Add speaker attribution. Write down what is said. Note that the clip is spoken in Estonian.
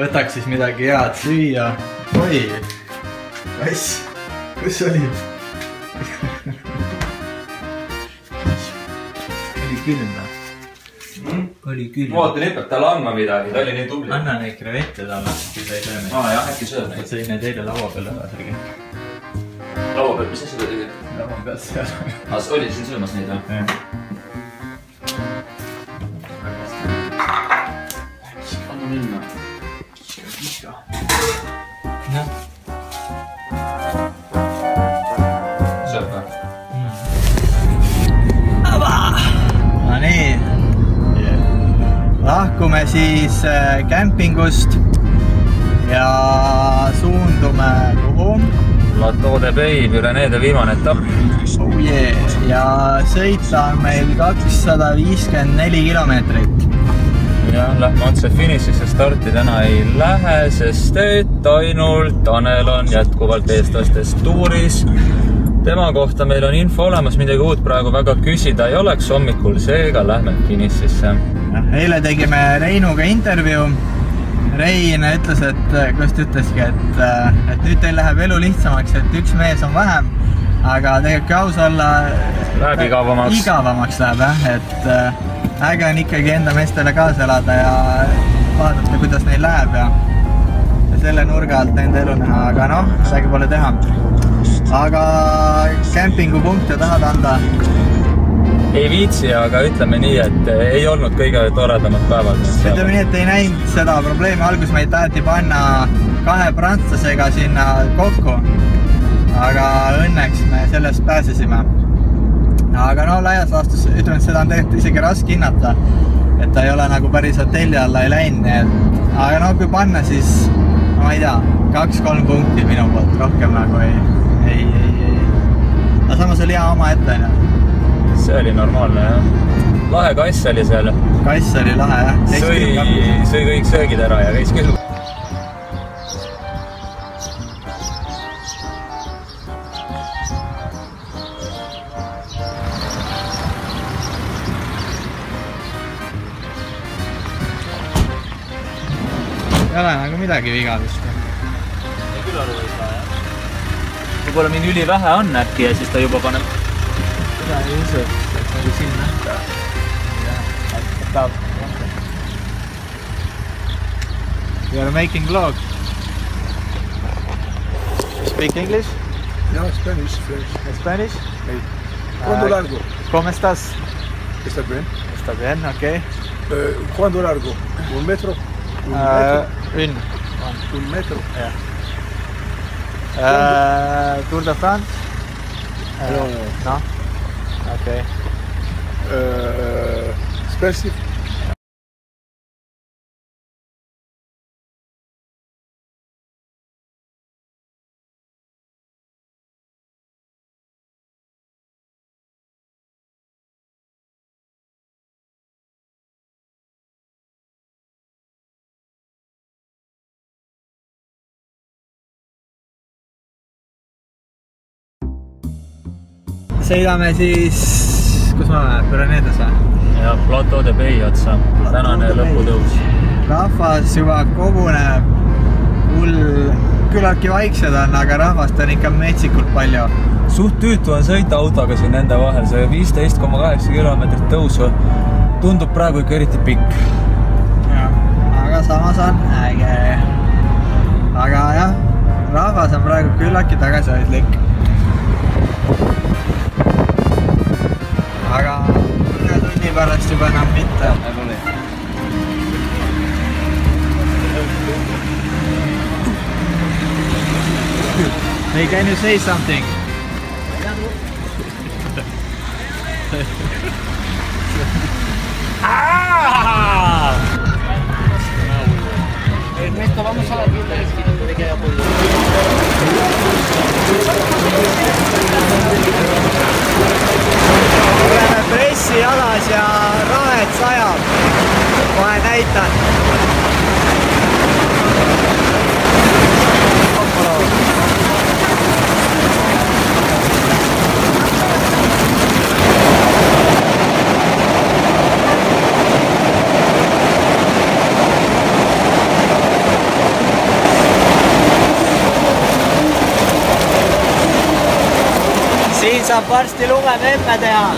Speaker 1: võtaks siis midagi head süüa. Oi, kass, kus olid? Oli külm või? Oli külm.
Speaker 2: Ma ootan nüüd peab talle andma midagi, ta oli nii tubli.
Speaker 1: Anna neid krevette talle, kui sa ei söö neid.
Speaker 2: Jah, äkki sööb neid.
Speaker 1: Sõi need eile laua peal ära särgi.
Speaker 2: Laua peal, mis asja ta tegi?
Speaker 1: Laua peal seal.
Speaker 2: Oli siin söömas neid või? Anna minna. Kiska.
Speaker 1: Jah.
Speaker 2: Sööb või?
Speaker 1: No nii. Lahkume siis kämpingust ja suundume kuhu?
Speaker 2: Plateau de Bay, Pyreneede viimane etapp.
Speaker 1: Oh yeah. Ja sõita on meil 254 kilomeetrit.
Speaker 2: Ja lähme otse finišisse, starti täna ei lähe, sest et ainult Tanel on jätkuvalt eestlastes tuuris. Tema kohta meil on info olemas, midagi uut praegu väga küsida ei oleks hommikul, seega lähme finišisse. Eile tegime Reinuga intervjuu. Rein ütles, et kuidas ta ütleski, et nüüd teil läheb elu lihtsamaks, et üks mees on vähem, aga tegelikult aus olla läheb
Speaker 1: igavamaks läheb, et äge on ikkagi enda meestele kaasa elada ja vaadata, kuidas neil läheb ja selle nurga alt nende elu näha, aga noh, midagi pole teha. Aga kämpingupunkte tahad anda? Ei viitsi, aga ütleme nii, et ei olnud kõige toredamad päevad. Ütleme nii, et ei näinud seda probleemi. Algus meid taheti panna 2 prantslasega sinna kokku, aga õnneks me sellest pääsesime. Aga no laias laastus, ütleme, et seda on tegelikult isegi raske hinnata, et ta ei ole nagu päris hotelli alla ei läinud. Aga no kui panna, siis ma ei tea, 2-3 punkti minu poolt, rohkem nagu ei. Aga samas oli hea oma ette. See oli normaalne, jah. Lahe kass oli seal. Kass oli lahe, jah. Sõi kõik söögid ära ja käis külm. Ei ole nagu midagi viga vist. Küll aru ei saa, jah. Võib-olla mingi üli vähe on äkki ja siis ta juba paneb. Seda ei usu, et nagu sinna. You are making vlog. You speak English?
Speaker 3: No, Spanish.
Speaker 1: Spanish?
Speaker 3: ¿Cuándo largo?
Speaker 1: ¿Cómo estás?
Speaker 3: ¿Está bien?
Speaker 1: Está bien, ok.
Speaker 3: ¿Cuándo largo? ¿Un metro?
Speaker 1: Un
Speaker 3: metro?
Speaker 1: Yeah. Tour de France? No? Ok.
Speaker 3: Expensive?
Speaker 1: Sõidame siis, kus me oleme, Pyreneedes või?
Speaker 2: Ja Plateau de Bay otsa, tänane lõputõus.
Speaker 1: Rahvas juba koguneb, küllaltki vaiksed on, aga rahvast on ikka metsikult palju.
Speaker 2: Suht tüütu on sõita autoga siin nende vahel, see 15,8 kilomeetrit tõusu tundub praegu ikka eriti pikk.
Speaker 1: Aga samas on äge. Aga jah, rahvas on praegu küllaltki tagasihoidlik. Aga mõne tunni pärast juba enam mitte. Hey, can you say something?
Speaker 4: Ernesto, vamos a la tienda de esquina de que haya podido.
Speaker 1: Oleme pressi alas ja rahet sajab. Kohe näitan. saab varsti lumememme teha.